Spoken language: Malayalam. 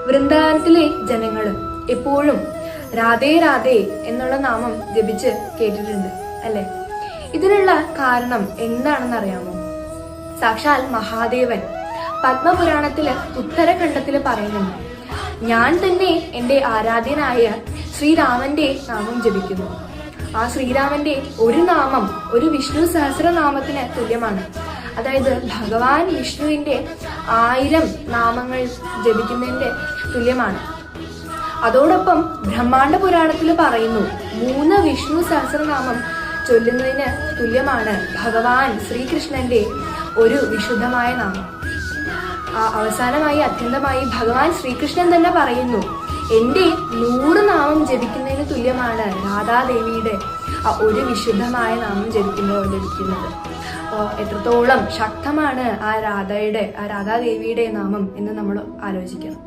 വൃന്ദാവനത്തിലെ ജനങ്ങള് എപ്പോഴും രാധേ രാധേ എന്നുള്ള നാമം ജപിച്ച് കേട്ടിട്ടുണ്ട് അല്ലെ? ഇതിനുള്ള കാരണം എന്താണെന്ന് അറിയാമോ? സാക്ഷാൽ മഹാദേവൻ പത്മപുരാണത്തില് ഉത്തരഖണ്ഡത്തില് പറയുന്നുണ്ട്, ഞാൻ തന്നെ എന്റെ ആരാധ്യനായ ശ്രീരാമന്റെ നാമം ജപിക്കുന്നു. ആ ശ്രീരാമന്റെ ഒരു നാമം ഒരു വിഷ്ണു സഹസ്രനാമത്തിന് തുല്യമാണ്. അതായത് ഭഗവാൻ വിഷ്ണുവിന്റെ 1000 നാമങ്ങൾ ജപിക്കുന്നതിന്റെ തുല്യമാണ്. അതോടൊപ്പം ബ്രഹ്മാണ്ഡ പുരാണത്തിൽ പറയുന്നു 3 വിഷ്ണു സഹസ്രനാമം ചൊല്ലുന്നതിന് തുല്യമാണ് ഭഗവാൻ ശ്രീകൃഷ്ണന്റെ ഒരു വിശുദ്ധമായ നാമം. അവസാനമായി അത്യന്തമായി ഭഗവാൻ ശ്രീകൃഷ്ണൻ തന്നെ പറയുന്നു, എന്റെ 100 നാമം ജപിക്കുന്നതിന് തുല്യമാണ് രാധാദേവിയുടെ ഒരു വിശുദ്ധമായ നാമം ജപിക്കുന്നത്. അപ്പോൾ എത്രത്തോളം ശക്തമാണ് ആ രാധാദേവിയുടെ നാമം എന്ന് നമ്മൾ ആലോചിക്കണം.